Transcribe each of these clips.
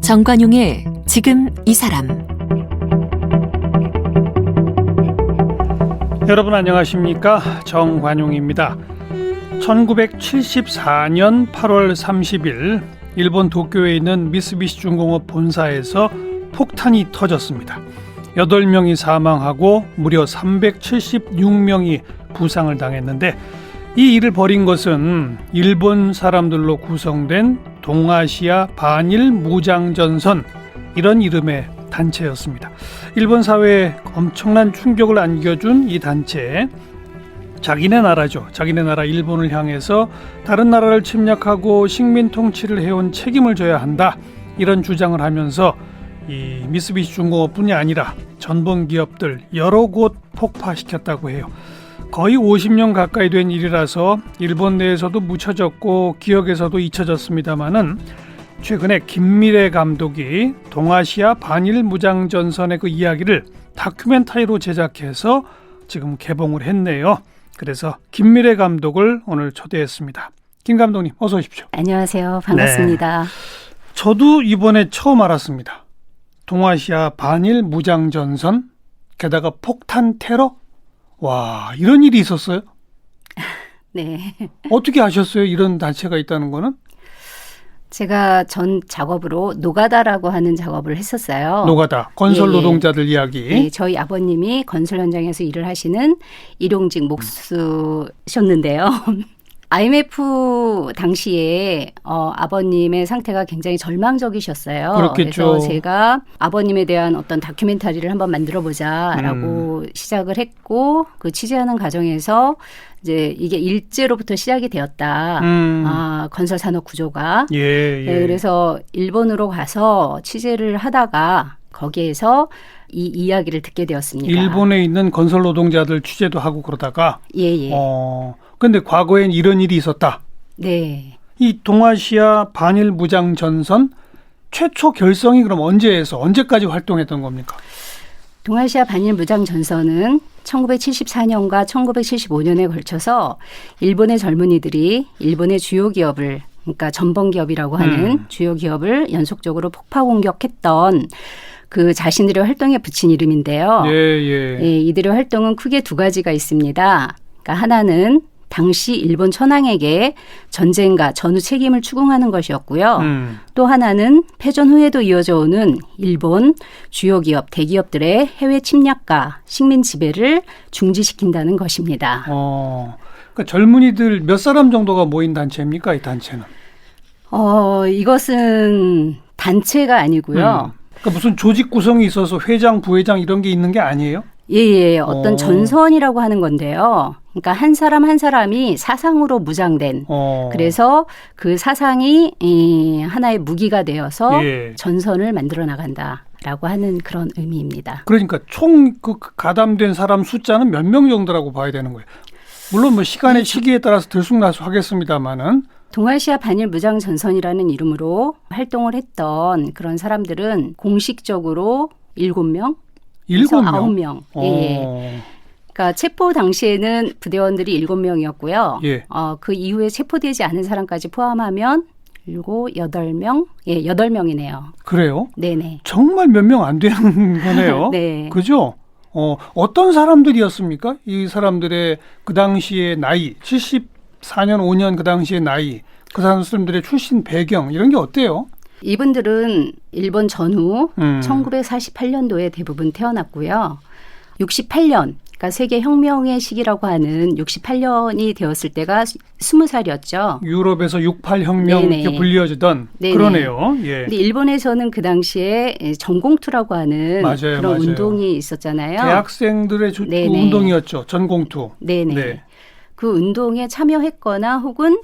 정관용의 지금 이 사람. 여러분 안녕하십니까? 정관용입니다. 1974년 8월 30일 일본 도쿄에 있는 미쓰비시 중공업 본사에서 폭탄이 터졌습니다. 8명이 사망하고 무려 376명이 부상을 당했는데, 이 일을 벌인 것은 일본 사람들로 구성된 동아시아 반일 무장전선, 이런 이름의 단체였습니다. 일본 사회에 엄청난 충격을 안겨준 이 단체, 자기네 나라죠. 자기네 나라 일본을 향해서 다른 나라를 침략하고 식민 통치를 해온 책임을 져야 한다, 이런 주장을 하면서 이 미쓰비시 중공업뿐이 아니라 전범 기업들 여러 곳 폭파시켰다고 해요. 거의 50년 가까이 된 일이라서 일본 내에서도 묻혀졌고 기억에서도 잊혀졌습니다마는, 최근에 김미래 감독이 동아시아 반일 무장전선의 그 이야기를 다큐멘터리로 제작해서 지금 개봉을 했네요. 그래서 김미래 감독을 오늘 초대했습니다. 김 감독님, 어서 오십시오. 안녕하세요. 반갑습니다. 네. 저도 이번에 처음 알았습니다. 동아시아 반일 무장전선, 게다가 폭탄 테러? 와, 이런 일이 있었어요? 네. 어떻게 아셨어요? 이런 단체가 있다는 거는? 제가 전 작업으로 노가다라고 하는 작업을 했었어요. 노가다, 건설 노동자들 이야기. 네, 저희 아버님이 건설 현장에서 일을 하시는 일용직 목수셨는데요. IMF 당시에 아버님의 상태가 굉장히 절망적이셨어요. 그렇겠죠. 그래서 제가 아버님에 대한 어떤 다큐멘터리를 한번 만들어보자라고 시작을 했고, 그 취재하는 과정에서 이제 이게 일제로부터 시작이 되었다. 건설 산업 구조가. 예. 네, 그래서 일본으로 가서 취재를 하다가 거기에서 이 이야기를 듣게 되었습니다. 일본에 있는 건설 노동자들 취재도 하고 그러다가. 예. 근데 과거엔 이런 일이 있었다. 네. 이 동아시아 반일 무장 전선 최초 결성이 그럼 언제까지 활동했던 겁니까? 동아시아 반일 무장 전선은 1974년과 1975년에 걸쳐서 일본의 젊은이들이 일본의 주요 기업을, 그러니까 전범 기업이라고 하는 주요 기업을 연속적으로 폭파 공격했던 그 자신들의 활동에 붙인 이름인데요. 예, 이들의 활동은 크게 두 가지가 있습니다. 그러니까 하나는 당시 일본 천황에게 전쟁과 전후 책임을 추궁하는 것이었고요. 또 하나는 패전 후에도 이어져 오는 일본 주요 기업, 대기업들의 해외 침략과 식민 지배를 중지시킨다는 것입니다. 그러니까 젊은이들 몇 사람 정도가 모인 단체입니까, 이 단체는? 이것은 단체가 아니고요. 그러니까 무슨 조직 구성이 있어서 회장, 부회장 이런 게 있는 게 아니에요? 예. 어떤 전선이라고 하는 건데요. 그러니까 한 사람 한 사람이 사상으로 무장된, 그래서 그 사상이 하나의 무기가 되어서 전선을 만들어 나간다라고 하는 그런 의미입니다. 그러니까 총 그 가담된 사람 숫자는 몇 명 정도라고 봐야 되는 거예요? 물론 뭐 시간의 시기에 따라서 들쑥날쑥하겠습니다마는. 동아시아 반일 무장 전선이라는 이름으로 활동을 했던 그런 사람들은 공식적으로 7명? 9명. 예. 그러니까 체포 당시에는 부대원들이 7명이었고요. 그 이후에 체포되지 않은 사람까지 포함하면 8명? 예, 8명이네요. 그래요? 네네. 정말 몇 명 안 되는 거네요. 네. 그죠? 어떤 사람들이었습니까? 이 사람들의 그 당시의 나이, 74년, 5년 그 당시의 나이, 그 사람들의 출신 배경, 이런 게 어때요? 이분들은 일본 전후 1948년도에 대부분 태어났고요. 68년, 그러니까 세계혁명의 시기라고 하는 68년이 되었을 때가 20살이었죠. 유럽에서 68혁명 이렇게 불려지던. 그러네요. 예. 근데 일본에서는 그 당시에 전공투라고 하는 그런 운동이 있었잖아요. 대학생들의 운동이었죠. 전공투. 네네. 네. 그 운동에 참여했거나 혹은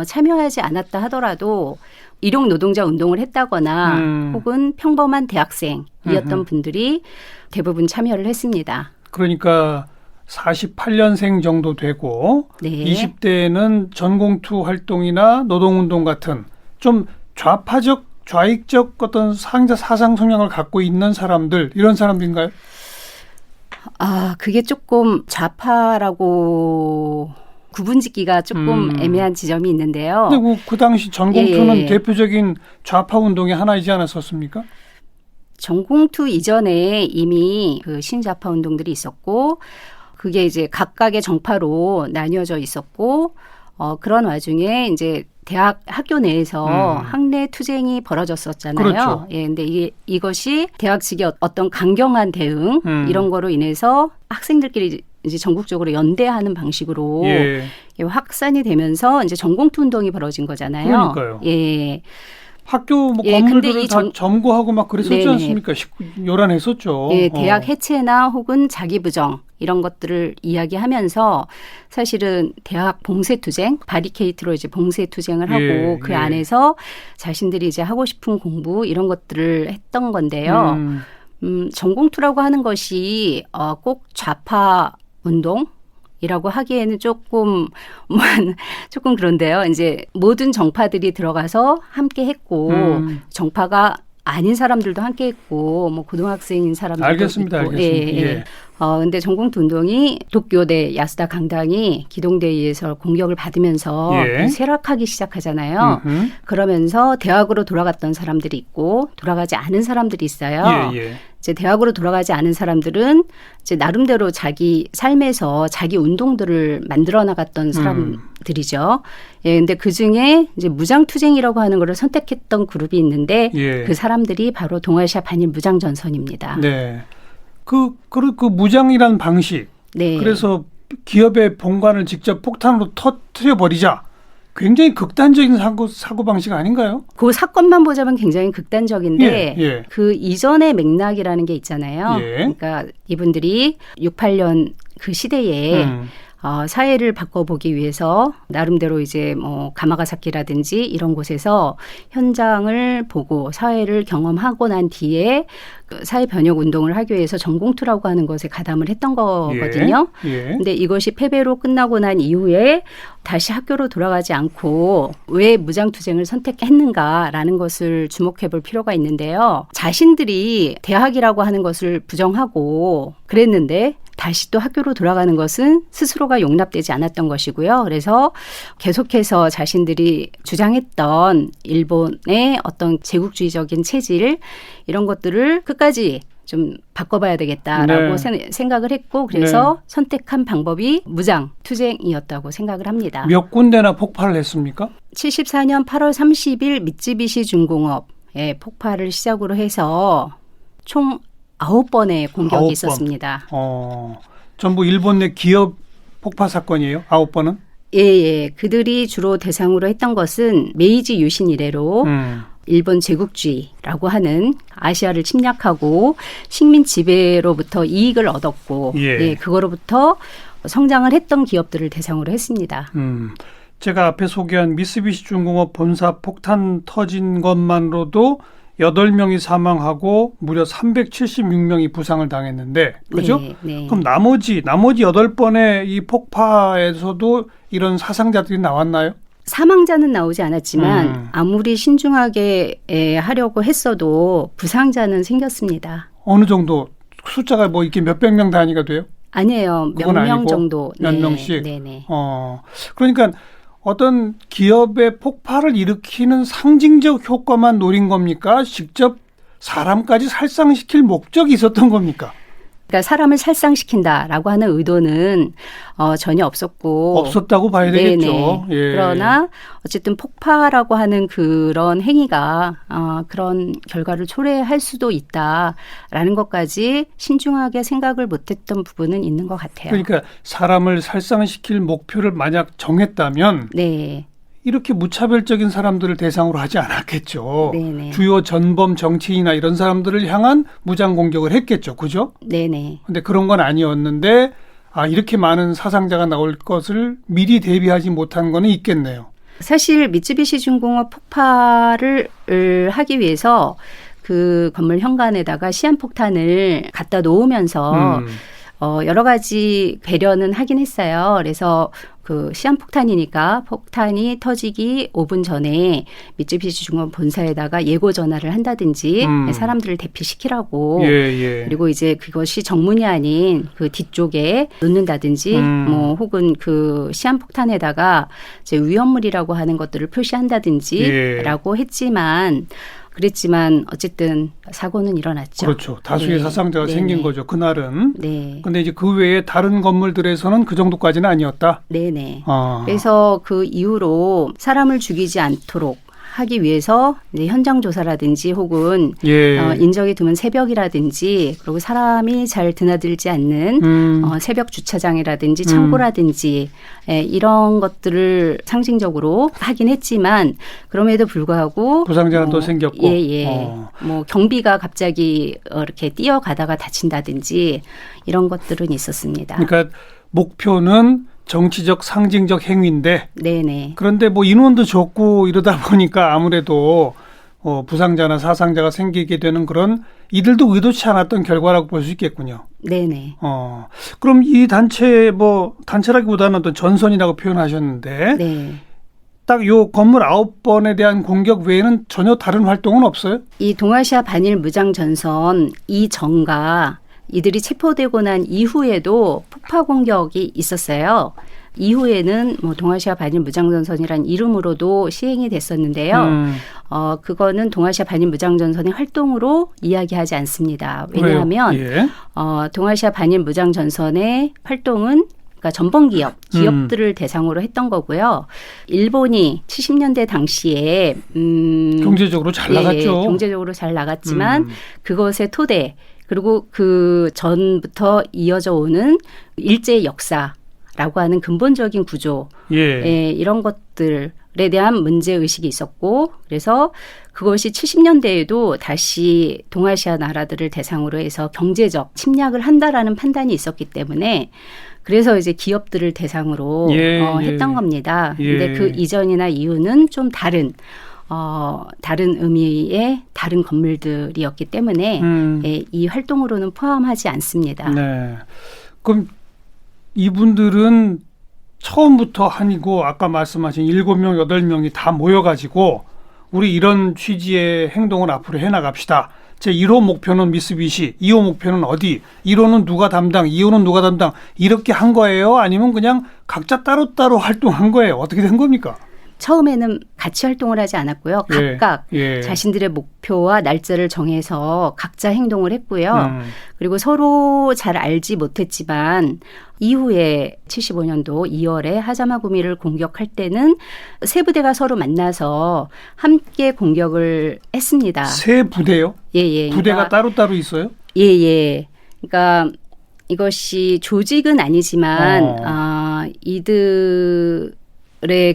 참여하지 않았다 하더라도 일용 노동자 운동을 했다거나 혹은 평범한 대학생이었던 분들이 대부분 참여를 했습니다. 그러니까 48년생 정도 되고 20대에는 전공투 활동이나 노동운동 같은 좀 좌파적, 좌익적 어떤 사상 성향을 갖고 있는 사람들, 이런 사람들인가요? 그게 조금 좌파라고 구분짓기가 조금 애매한 지점이 있는데요. 근데 그 당시 전공투는 예. 대표적인 좌파 운동의 하나이지 않았었습니까? 전공투 이전에 이미 그 신좌파 운동들이 있었고 그게 이제 각각의 정파로 나뉘어져 있었고 그런 와중에 이제 대학 학교 내에서 학내 투쟁이 벌어졌었잖아요. 그렇죠. 예, 근데 이것이 대학 측의 어떤 강경한 대응 이런 거로 인해서 학생들끼리 이제 전국적으로 연대하는 방식으로 예. 확산이 되면서 이제 전공투 운동이 벌어진 거잖아요. 그러니까요. 예. 학교 뭐 예, 건물들을 근데 다 점거하고 막 그랬었지 네네. 않습니까? 요란했었죠. 예, 대학 해체나 혹은 자기 부정 이런 것들을 이야기하면서 사실은 대학 봉쇄 투쟁, 바리케이트로 이제 봉쇄 투쟁을 하고 예, 그 예. 안에서 자신들이 이제 하고 싶은 공부 이런 것들을 했던 건데요. 전공투라고 하는 것이 꼭 좌파 운동 이라고 하기에는 조금 그런데요. 이제 모든 정파들이 들어가서 함께 했고 정파가 아닌 사람들도 함께 했고 뭐 고등학생인 사람들도 알겠습니다. 있고. 알겠습니다. 예. 예. 근데 전공투 운동이 도쿄대 야스다 강당이 기동대에 의해서 공격을 받으면서 예. 쇠락하기 시작하잖아요. 그러면서 대학으로 돌아갔던 사람들이 있고 돌아가지 않은 사람들이 있어요. 예, 예. 이제 대학으로 돌아가지 않은 사람들은 이제 나름대로 자기 삶에서 자기 운동들을 만들어 나갔던 사람들이죠. 예, 근데 그 중에 이제 무장투쟁이라고 하는 것을 선택했던 그룹이 있는데 예. 그 사람들이 바로 동아시아 반일 무장전선입니다. 네. 그 무장이라는 방식. 네. 그래서 기업의 본관을 직접 폭탄으로 터뜨려버리자. 굉장히 극단적인 사고 방식 아닌가요? 그 사건만 보자면 굉장히 극단적인데 예. 그 이전의 맥락이라는 게 있잖아요. 예. 그러니까 이분들이 68년 그 시대에 사회를 바꿔보기 위해서 나름대로 이제 뭐 가마가사키라든지 이런 곳에서 현장을 보고 사회를 경험하고 난 뒤에 그 사회 변혁 운동을 하기 위해서 전공투라고 하는 것에 가담을 했던 거거든요. 예. 근데 이것이 패배로 끝나고 난 이후에 다시 학교로 돌아가지 않고 왜 무장투쟁을 선택했는가라는 것을 주목해 볼 필요가 있는데요. 자신들이 대학이라고 하는 것을 부정하고 그랬는데 다시 또 학교로 돌아가는 것은 스스로가 용납되지 않았던 것이고요. 그래서 계속해서 자신들이 주장했던 일본의 어떤 제국주의적인 체질 이런 것들을 끝까지 좀 바꿔봐야 되겠다라고 생각을 했고 그래서 선택한 방법이 무장 투쟁이었다고 생각을 합니다. 몇 군데나 폭발을 했습니까? 74년 8월 30일 미쯔비시 중공업의 폭발을 시작으로 해서 총 9번의 공격이 9번. 있었습니다. 전부 일본 내 기업 폭파 사건이에요? 9번은? 예. 그들이 주로 대상으로 했던 것은 메이지 유신 이래로 일본 제국주의라고 하는 아시아를 침략하고 식민 지배로부터 이익을 얻었고 그거로부터 성장을 했던 기업들을 대상으로 했습니다. 제가 앞에 소개한 미쓰비시 중공업 본사 폭탄 터진 것만으로도 8명이 사망하고 무려 376명이 부상을 당했는데 그죠? 네. 그럼 나머지 8번의 이 폭파에서도 이런 사상자들이 나왔나요? 사망자는 나오지 않았지만 아무리 신중하게 하려고 했어도 부상자는 생겼습니다. 어느 정도 숫자가 뭐 이렇게 몇백 명 단위가 돼요? 아니에요. 몇 명 정도. 몇 명씩? 네네. 그러니까 어떤 기업의 폭발을 일으키는 상징적 효과만 노린 겁니까? 직접 사람까지 살상시킬 목적이 있었던 겁니까? 그러니까 사람을 살상시킨다라고 하는 의도는 전혀 없었고. 없었다고 봐야 되겠죠. 예. 그러나 어쨌든 폭파라고 하는 그런 행위가 그런 결과를 초래할 수도 있다라는 것까지 신중하게 생각을 못했던 부분은 있는 것 같아요. 그러니까 사람을 살상시킬 목표를 만약 정했다면 네. 이렇게 무차별적인 사람들을 대상으로 하지 않았겠죠. 네네. 주요 전범 정치인이나 이런 사람들을 향한 무장 공격을 했겠죠. 그죠? 네네. 근데 그런 건 아니었는데 이렇게 많은 사상자가 나올 것을 미리 대비하지 못한 거는 있겠네요. 사실 미쯔비시 중공업 폭발을 하기 위해서 그 건물 현관에다가 시한폭탄을 갖다 놓으면서 여러 가지 배려는 하긴 했어요. 그래서 그 시한폭탄이니까 폭탄이 터지기 5분 전에 미쯔비시 중공업 본사에다가 예고 전화를 한다든지 사람들을 대피시키라고 그리고 이제 그것이 정문이 아닌 그 뒤쪽에 놓는다든지 뭐 혹은 그 시한폭탄에다가 이제 위험물이라고 하는 것들을 표시한다든지라고 했지만 그랬지만 어쨌든 사고는 일어났죠. 그렇죠. 다수의 네. 사상자가 생긴 거죠. 그날은. 네. 근데 이제 그 외에 다른 건물들에서는 그 정도까지는 아니었다. 네네. 그래서 그 이후로 사람을 죽이지 않도록 하기 위해서 이제 현장 조사라든지 혹은 인적이 드문 새벽이라든지 그리고 사람이 잘 드나들지 않는 새벽 주차장이라든지 창고라든지 이런 것들을 상징적으로 하긴 했지만 그럼에도 불구하고 부상자는 또 생겼고 뭐 경비가 갑자기 이렇게 뛰어가다가 다친다든지 이런 것들은 있었습니다. 그러니까 목표는 정치적 상징적 행위인데 네네. 그런데 뭐 인원도 적고 이러다 보니까 아무래도 부상자나 사상자가 생기게 되는 그런 이들도 의도치 않았던 결과라고 볼 수 있겠군요. 네네. 그럼 이 단체 뭐 단체라기보다는 어떤 전선이라고 표현하셨는데 네. 딱 요 건물 9번에 대한 공격 외에는 전혀 다른 활동은 없어요? 이 동아시아 반일 무장 전선 이전과 이들이 체포되고 난 이후에도 폭파 공격이 있었어요. 이후에는 뭐 동아시아 반일 무장전선이란 이름으로도 시행이 됐었는데요. 그거는 동아시아 반일 무장전선의 활동으로 이야기하지 않습니다. 왜냐하면 동아시아 반일 무장전선의 활동은 그러니까 전범 기업들을 대상으로 했던 거고요. 일본이 70년대 당시에 경제적으로 잘 나갔죠. 경제적으로 잘 나갔지만 그것의 토대 그리고 그 전부터 이어져 오는 일제의 역사라고 하는 근본적인 구조 이런 것들에 대한 문제의식이 있었고 그래서 그것이 70년대에도 다시 동아시아 나라들을 대상으로 해서 경제적 침략을 한다라는 판단이 있었기 때문에 그래서 이제 기업들을 대상으로 했던 겁니다. 근데 그 이전이나 이후는 좀 다른 의미의 다른 건물들이었기 때문에 이 활동으로는 포함하지 않습니다. 네. 그럼 이분들은 처음부터 한이고 아까 말씀하신 7명, 8명이 다 모여가지고 우리 이런 취지의 행동을 앞으로 해나갑시다. 제 1호 목표는 미쓰비시, 2호 목표는 어디, 1호는 누가 담당, 2호는 누가 담당 이렇게 한 거예요? 아니면 그냥 각자 따로따로 활동한 거예요? 어떻게 된 겁니까? 처음에는 같이 활동을 하지 않았고요. 각각 자신들의 목표와 날짜를 정해서 각자 행동을 했고요. 그리고 서로 잘 알지 못했지만 이후에 75년도 2월에 하자마구미를 공격할 때는 세 부대가 서로 만나서 함께 공격을 했습니다. 세 부대요? 예. 부대가 따로따로 있어요? 예. 그러니까 이것이 조직은 아니지만 이들의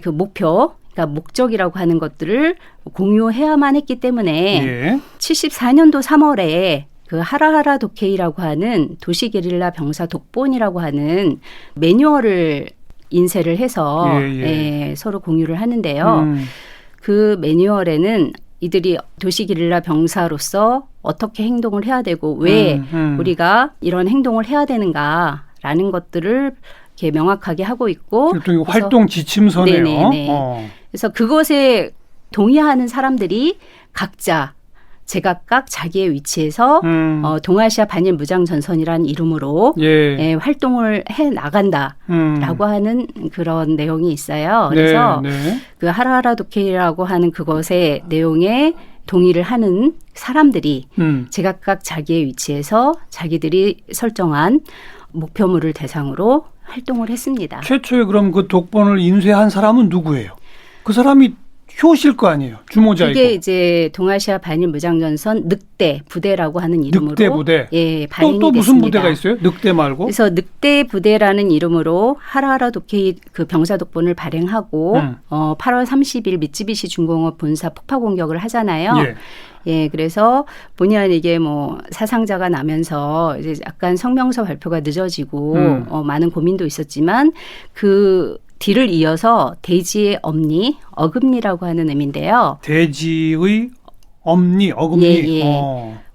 그 목표, 그러니까 목적이라고 하는 것들을 공유해야만 했기 때문에 74년도 3월에 그 하라하라 도케이라고 하는 도시 게릴라 병사 독본이라고 하는 매뉴얼을 인쇄를 해서 서로 공유를 하는데요. 그 매뉴얼에는 이들이 도시 게릴라 병사로서 어떻게 행동을 해야 되고 왜 우리가 이런 행동을 해야 되는가라는 것들을 이렇게 명확하게 하고 있고 활동 지침서네요. 네네. 그래서 그것에 동의하는 사람들이 각자 제각각 자기의 위치에서 동아시아 반일 무장전선이라는 이름으로 활동을 해 나간다라고 하는 그런 내용이 있어요. 그래서 그 하라하라 도케이라고 하는 그것의 내용에 동의를 하는 사람들이 제각각 자기의 위치에서 자기들이 설정한 목표물을 대상으로 활동을 했습니다. 최초에 그럼 그 독본을 인쇄한 사람은 누구예요? 그 사람이 효실 거 아니에요. 주모자이고. 이게 이제 동아시아 반일 무장전선 늑대 부대라고 하는 이름으로 늑대 부대. 발행이 또 무슨 됐습니다. 부대가 있어요? 늑대 말고? 그래서 늑대 부대라는 이름으로 하라하라 도케이 그 병사 독본을 발행하고 8월 30일 미쯔비시 중공업 본사 폭파 공격을 하잖아요. 그래서 본의 아니게 뭐 사상자가 나면서 이제 약간 성명서 발표가 늦어지고 많은 고민도 있었지만 그 뒤를 이어서 대지의 어금니라고 하는 의미인데요. 대지의 어금니.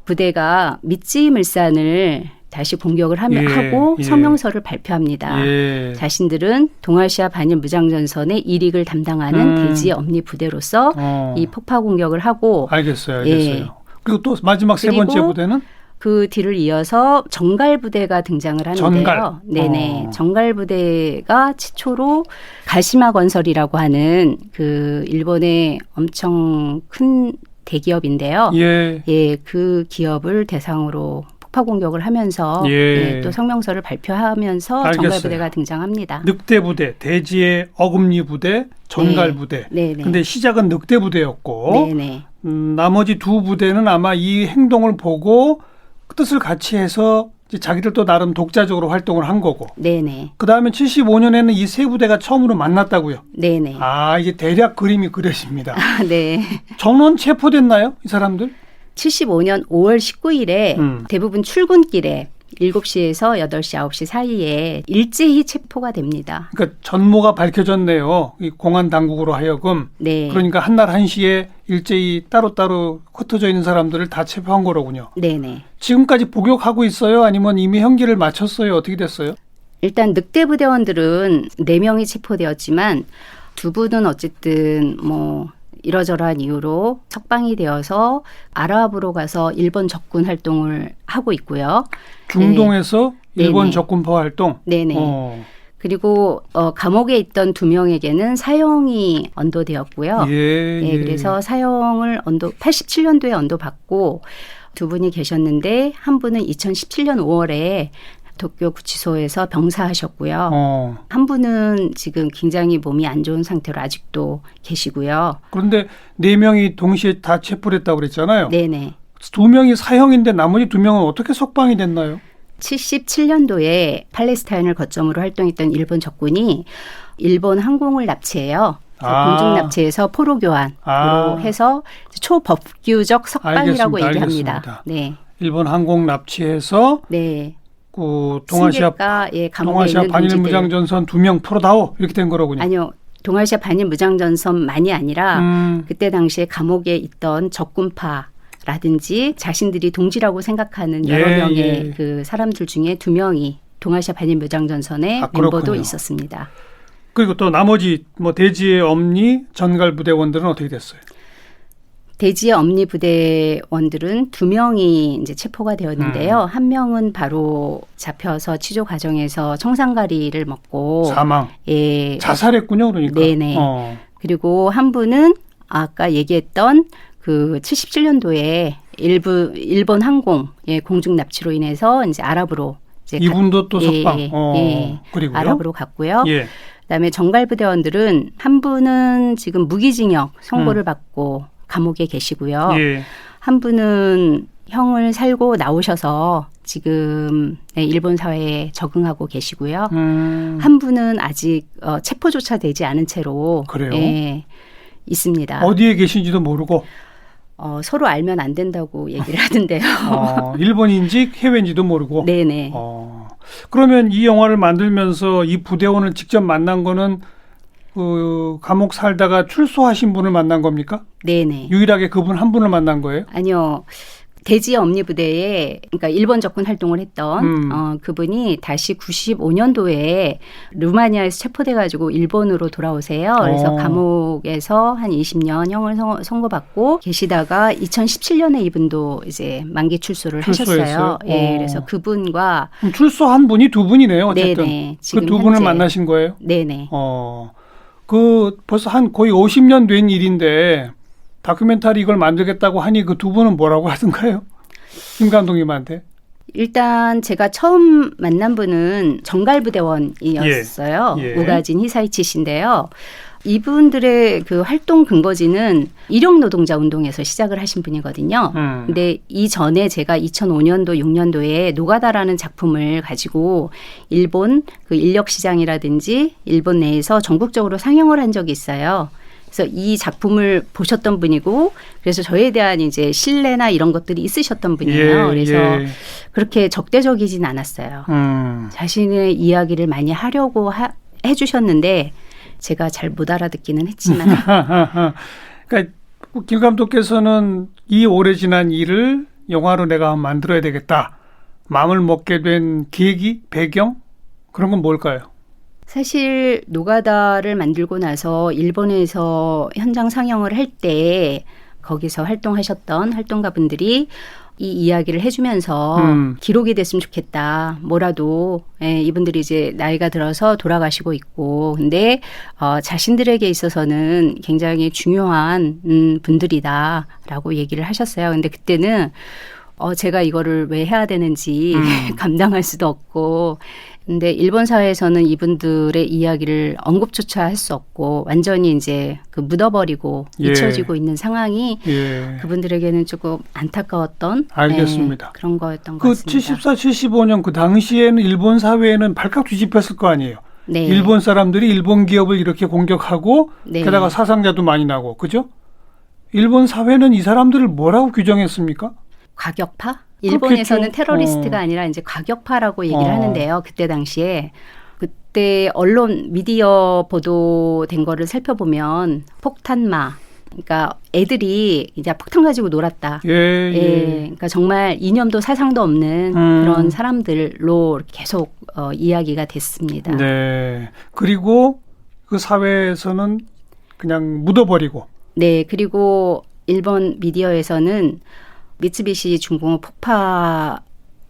부대가 미쯔 물산을 다시 공격을 예, 하고 예. 성명서를 발표합니다. 예. 자신들은 동아시아 반일 무장전선의 일익을 담당하는 대지의 엄니 부대로서 이 폭파 공격을 하고 알겠어요. 예. 그리고 또 마지막 세 번째 그리고 부대는 그 뒤를 이어서 정갈 부대가 등장을 하는데요. 전갈. 네네. 정갈 부대가 최초로 가시마 건설이라고 하는 그 일본의 엄청 큰 대기업인데요. 예. 예, 그 기업을 대상으로 폭파 공격을 하면서 예. 예, 또 성명서를 발표하면서 알겠어요. 정갈 부대가 등장합니다. 늑대 부대, 대지의 어금니 부대, 전갈 네. 부대. 네네. 근데 시작은 늑대 부대였고 네네. 나머지 두 부대는 아마 이 행동을 보고 뜻을 같이 해서 이제 자기들도 나름 독자적으로 활동을 한 거고. 네네. 그다음에 75년에는 이 세 부대가 처음으로 만났다고요. 네네. 아, 이제 대략 그림이 그려집니다. 네. 전원 체포됐나요? 이 사람들? 75년 5월 19일에 대부분 출근길에 7시에서 8시, 9시 사이에 일제히 체포가 됩니다. 그러니까 전모가 밝혀졌네요. 이 공안 당국으로 하여금. 네. 그러니까 한날 한시에 일제히 따로따로 흩어져 있는 사람들을 다 체포한 거로군요. 네네. 지금까지 복역하고 있어요? 아니면 이미 형기를 마쳤어요? 어떻게 됐어요? 일단 늑대 부대원들은 4명이 체포되었지만 두 분은 어쨌든 뭐 이러저러한 이유로 석방이 되어서 아랍으로 가서 일본 적군 활동을 하고 있고요. 중동에서 네. 일본 네네. 적군파 활동? 네네. 어. 그리고 감옥에 있던 2명에게는 사형이 언도되었고요. 예, 네, 예. 그래서 사형을 87년도에 언도받고 두 분이 계셨는데 한 분은 2017년 5월에 도쿄 구치소에서 병사하셨고요. 한 분은 지금 굉장히 몸이 안 좋은 상태로 아직도 계시고요. 그런데 4명이 동시에 다 체포를 했다고 그랬잖아요. 네네. 2명이 사형인데 나머지 2명은 어떻게 석방이 됐나요? 77년도에 팔레스타인을 거점으로 활동했던 일본 적군이 일본 항공을 납치해요. 공중 납치해서 포로 교환으로 해서 초법규적 석방이라고 얘기합니다. 알겠습니다. 네. 일본 항공 납치해서 네. 그 동아시아 감옥에 있는 반일 동지들. 무장전선 2명 풀어다오 이렇게 된 거로군요. 아니요. 동아시아 반일 무장전선만이 아니라 그때 당시에 감옥에 있던 적군파라든지 자신들이 동지라고 생각하는 여러 명의 그 사람들 중에 2명이 동아시아 반일 무장전선의 멤버도 있었습니다. 그리고 또 나머지 뭐 대지의 엄니 전갈 부대원들은 어떻게 됐어요? 대지의 엄니 부대원들은 2명이 이제 체포가 되었는데요. 한 명은 바로 잡혀서 취조 과정에서 청산가리를 먹고 사망. 예. 자살했군요, 그러니까. 네네. 그리고 한 분은 아까 얘기했던 그 77년도에 일본 항공의 공중 납치로 인해서 이제 아랍으로 이제 이분도 또 석방. 그리고요? 아랍으로 갔고요. 예. 그다음에 정갈 부대원들은 한 분은 지금 무기징역 선고를 받고 감옥에 계시고요. 예. 한 분은 형을 살고 나오셔서 지금 일본 사회에 적응하고 계시고요. 한 분은 아직 체포조차 되지 않은 채로 그래요? 예, 있습니다. 어디에 계신지도 모르고 서로 알면 안 된다고 얘기를 하던데요. 일본인지 해외인지도 모르고. 네네. 그러면 이 영화를 만들면서 이 부대원을 직접 만난 거는 그 감옥 살다가 출소하신 분을 만난 겁니까? 네네. 유일하게 그분 한 분을 만난 거예요? 아니요. 대지의 엄니 부대에 그러니까 일본 적군 활동을 했던 그분이 다시 95년도에 루마니아에서 체포돼가지고 일본으로 돌아오세요. 그래서 감옥에서 한 20년 형을 선고받고 계시다가 2017년에 이분도 이제 만기 출소를 하셨어요. 예, 그래서 그분과 출소한 분이 두 분이네요. 어쨌든 네네. 그 두 분을 만나신 거예요? 네네. 그 벌써 한 거의 50년 된 일인데. 다큐멘터리 이걸 만들겠다고 하니 그 두 분은 뭐라고 하던가요? 김 감독님한테. 일단 제가 처음 만난 분은 정갈부대원이었어요. 예. 우가진 히사이치 씨인데요. 이분들의 그 활동 근거지는 일용 노동자 운동에서 시작을 하신 분이거든요. 근데 이전에 제가 2005년도, 6년도에 노가다라는 작품을 가지고 일본 그 인력 시장이라든지 일본 내에서 전국적으로 상영을 한 적이 있어요. 그래서 이 작품을 보셨던 분이고 그래서 저에 대한 이제 신뢰나 이런 것들이 있으셨던 분이에요. 그래서 그렇게 적대적이진 않았어요. 자신의 이야기를 많이 하려고 해주셨는데 제가 잘 못 알아듣기는 했지만. 그러니까 김 감독께서는 이 오래 지난 일을 영화로 내가 만들어야 되겠다. 마음을 먹게 된 계기, 배경 그런 건 뭘까요? 사실 노가다를 만들고 나서 일본에서 현장 상영을 할 때 거기서 활동하셨던 활동가분들이 이 이야기를 해주면서 기록이 됐으면 좋겠다. 뭐라도 이분들이 이제 나이가 들어서 돌아가시고 있고 근데 자신들에게 있어서는 굉장히 중요한 분들이다라고 얘기를 하셨어요. 근데 그때는 제가 이거를 왜 해야 되는지 감당할 수도 없고 근데 일본 사회에서는 이분들의 이야기를 언급조차 할 수 없고 완전히 이제 그 묻어버리고 잊혀지고 있는 상황이 그분들에게는 조금 안타까웠던 알겠습니다. 그런 거였던 것 그 같습니다. 74, 75년 그 당시에는 일본 사회에는 발칵 뒤집혔을 거 아니에요. 네. 일본 사람들이 일본 기업을 이렇게 공격하고 네. 게다가 사상자도 많이 나고 그죠? 일본 사회는 이 사람들을 뭐라고 규정했습니까? 과격파? 일본에서는 그렇겠죠. 테러리스트가 아니라 이제 과격파라고 얘기를 하는데요. 그때 당시에 그때 언론 미디어 보도된 거를 살펴보면 폭탄마, 그러니까 애들이 이제 폭탄 가지고 놀았다. 그러니까 정말 이념도 사상도 없는 그런 사람들로 계속 이야기가 됐습니다. 네. 그리고 그 사회에서는 그냥 묻어버리고. 네. 그리고 일본 미디어에서는 미쓰비시 중공업 폭파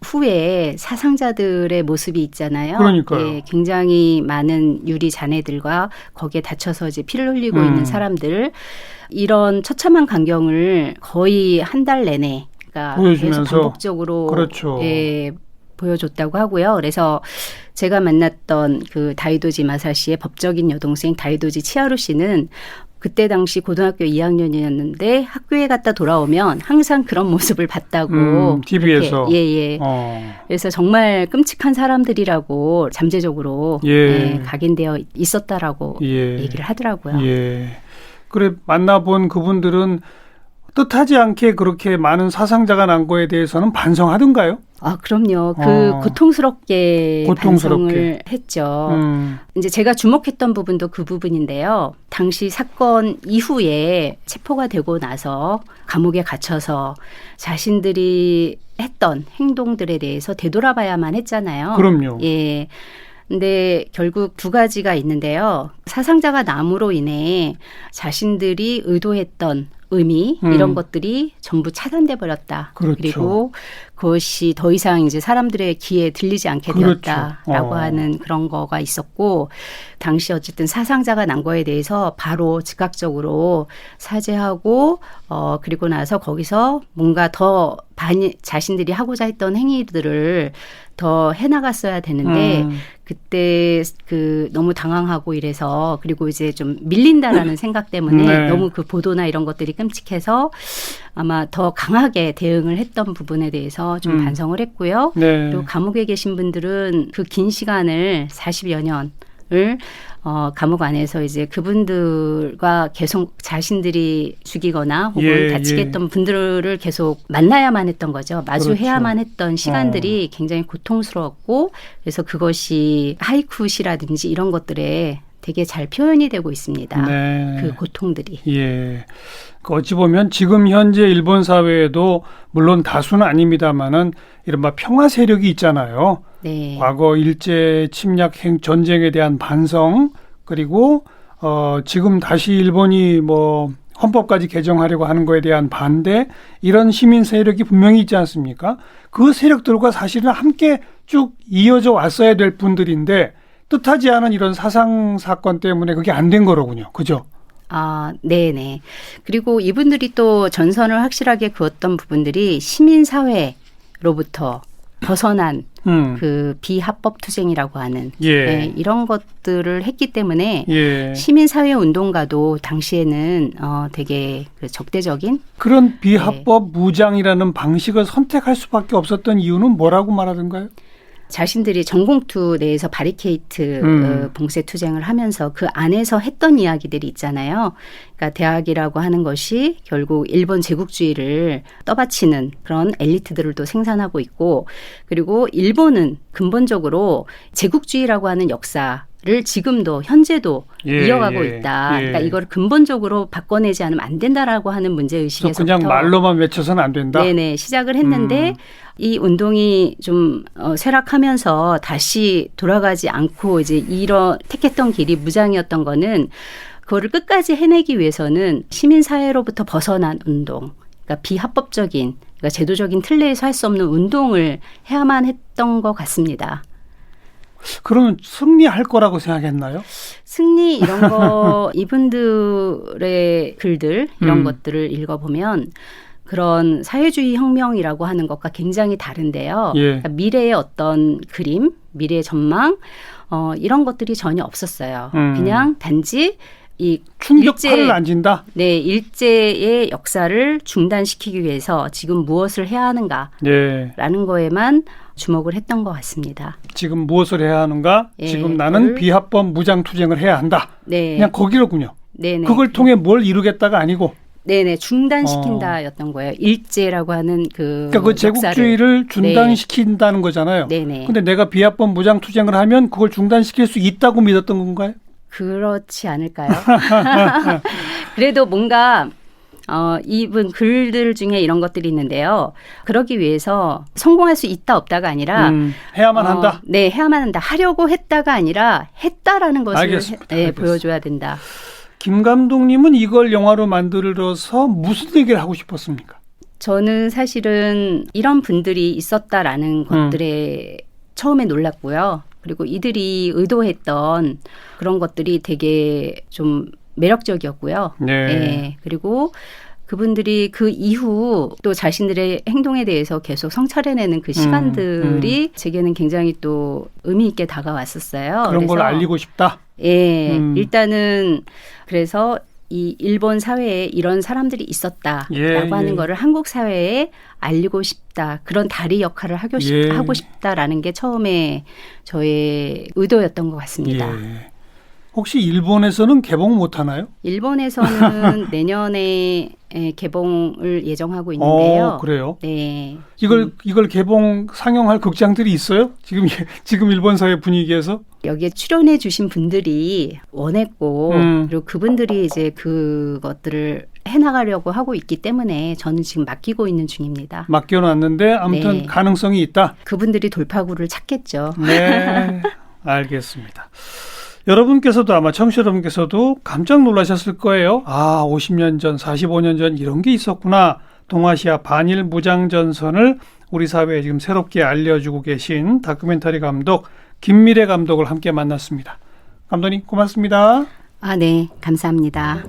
후에 사상자들의 모습이 있잖아요. 그러니까요. 예, 굉장히 많은 유리 잔해들과 거기에 다쳐서 이제 피를 흘리고 있는 사람들 이런 처참한 광경을 거의 한 달 내내 그러니까 보여주면서 계속 반복적으로 그렇죠. 보여줬다고 하고요. 그래서 제가 만났던 그 다이도지 마사시의 법적인 여동생 다이도지 치하루 씨는 그때 당시 고등학교 2학년이었는데 학교에 갔다 돌아오면 항상 그런 모습을 봤다고. TV에서. 예. 그래서 정말 끔찍한 사람들이라고 잠재적으로 각인되어 있었다라고 얘기를 하더라고요. 그래 만나본 그분들은 뜻하지 않게 그렇게 많은 사상자가 난 거에 대해서는 반성하던가요? 아, 그럼요. 고통스럽게 반성을 했죠. 이제 제가 주목했던 부분도 그 부분인데요. 당시 사건 이후에 체포가 되고 나서 감옥에 갇혀서 자신들이 했던 행동들에 대해서 되돌아봐야만 했잖아요. 그럼요. 예. 근데 결국 두 가지가 있는데요. 사상자가 남으로 인해 자신들이 의도했던 의미 이런 것들이 전부 차단돼 버렸다. 그렇죠. 그리고 그것이 더 이상 이제 사람들의 귀에 들리지 않게 되었다라고 하는 그런 거가 있었고 당시 어쨌든 사상자가 난 거에 대해서 바로 즉각적으로 사죄하고 그리고 나서 거기서 뭔가 더 자신들이 하고자 했던 행위들을 더 해나갔어야 되는데 그때 그 너무 당황하고 이래서 그리고 이제 좀 밀린다라는 생각 때문에 너무 그 보도나 이런 것들이 끔찍해서 아마 더 강하게 대응을 했던 부분에 대해서 좀 반성을 했고요. 그리고 감옥에 계신 분들은 그 긴 시간을 40여 년을 감옥 안에서 이제 그분들과 계속 자신들이 죽이거나 혹은 다치게 했던 분들을 계속 만나야만 했던 거죠. 마주해야만 했던 시간들이 굉장히 고통스러웠고 그래서 그것이 하이쿠시라든지 이런 것들에 되게 잘 표현이 되고 있습니다. 그 고통들이. 어찌 보면 지금 현재 일본 사회에도 물론 다수는 아닙니다만은 이른바 평화 세력이 있잖아요. 과거 일제 침략 전쟁에 대한 반성 그리고 지금 다시 일본이 뭐 헌법까지 개정하려고 하는 거에 대한 반대 이런 시민 세력이 분명히 있지 않습니까? 그 세력들과 사실은 함께 쭉 이어져 왔어야 될 분들인데 뜻하지 않은 이런 사상 사건 때문에 그게 안 된 거로군요. 그죠? 아, 네네. 그리고 이분들이 또 전선을 확실하게 그었던 부분들이 시민사회로부터 벗어난 그 비합법 투쟁이라고 하는 이런 것들을 했기 때문에 시민사회 운동가도 당시에는 되게 그 적대적인 그런 비합법 무장이라는 방식을 선택할 수밖에 없었던 이유는 뭐라고 말하던가요? 자신들이 전공투 내에서 바리케이트 봉쇄 투쟁을 하면서 그 안에서 했던 이야기들이 있잖아요. 그러니까 대학이라고 하는 것이 결국 일본 제국주의를 떠받치는 그런 엘리트들을 또 생산하고 있고 그리고 일본은 근본적으로 제국주의라고 하는 역사를 지금도 현재도 예, 이어가고 예, 있다. 예. 그러니까 이걸 근본적으로 바꿔내지 않으면 안 된다라고 하는 문제의식에서부터 그냥 말로만 외쳐서는 안 된다. 네네 시작을 했는데 이 운동이 좀 쇠락하면서 다시 돌아가지 않고 이제 이런 택했던 길이 무장이었던 거는 그거를 끝까지 해내기 위해서는 시민사회로부터 벗어난 운동, 그러니까 비합법적인, 그러니까 제도적인 틀내에서 할 수 없는 운동을 해야만 했던 것 같습니다. 그러면 승리할 거라고 생각했나요? 승리 이런 거 이분들의 글들 이런 것들을 읽어보면 그런 사회주의 혁명이라고 하는 것과 굉장히 다른데요. 예. 그러니까 미래의 어떤 그림, 미래의 전망 이런 것들이 전혀 없었어요. 그냥 단지 이 충격파를 안 진다? 네, 일제의 역사를 중단시키기 위해서 지금 무엇을 해야 하는가라는 예. 거에만 주목을 했던 것 같습니다. 지금 무엇을 해야 하는가? 예, 지금 나는 비합법 무장투쟁을 해야 한다. 네. 그냥 거기로군요. 네네. 그걸 통해 뭘 이루겠다가 아니고. 네네 중단시킨다였던 거예요. 일제라고 하는 그러니까 그 제국주의를 중단시킨다는 거잖아요. 네네. 근데 내가 비합법 무장투쟁을 하면 그걸 중단시킬 수 있다고 믿었던 건가요? 그렇지 않을까요? 그래도 뭔가 이분 글들 중에 이런 것들이 있는데요. 그러기 위해서 성공할 수 있다 없다가 아니라 해야만 한다. 네, 해야만 한다. 하려고 했다가 아니라 했다라는 것을 알겠습니다. 보여줘야 된다. 김 감독님은 이걸 영화로 만들어서 무슨 얘기를 하고 싶었습니까? 저는 사실은 이런 분들이 있었다라는 것들에 처음에 놀랐고요. 그리고 이들이 의도했던 그런 것들이 되게 좀 매력적이었고요. 네. 네. 그리고 그분들이 그 이후 또 자신들의 행동에 대해서 계속 성찰해내는 그 시간들이 제게는 굉장히 또 의미 있게 다가왔었어요. 그런 걸 알리고 싶다? 예. 일단은 그래서 이 일본 사회에 이런 사람들이 있었다라고 하는 거를 한국 사회에 알리고 싶다. 그런 다리 역할을 하고 싶다라는 게 처음에 저의 의도였던 것 같습니다. 예. 혹시 일본에서는 개봉 못 하나요? 일본에서는 내년에 개봉을 예정하고 있는데요. 그래요? 네. 이걸 개봉 상영할 극장들이 있어요? 지금 일본 사회 분위기에서? 여기에 출연해 주신 분들이 원했고 그리고 그분들이 이제 그것들을 해나가려고 하고 있기 때문에 저는 지금 맡기고 있는 중입니다. 맡겨놨는데 아무튼 네. 가능성이 있다? 그분들이 돌파구를 찾겠죠. 네, 알겠습니다. 여러분께서도 아마 청취자 여러분께서도 깜짝 놀라셨을 거예요. 50년 전, 45년 전 이런 게 있었구나. 동아시아 반일 무장전선을 우리 사회에 지금 새롭게 알려주고 계신 다큐멘터리 감독 김미래 감독을 함께 만났습니다. 감독님 고맙습니다. 네, 감사합니다.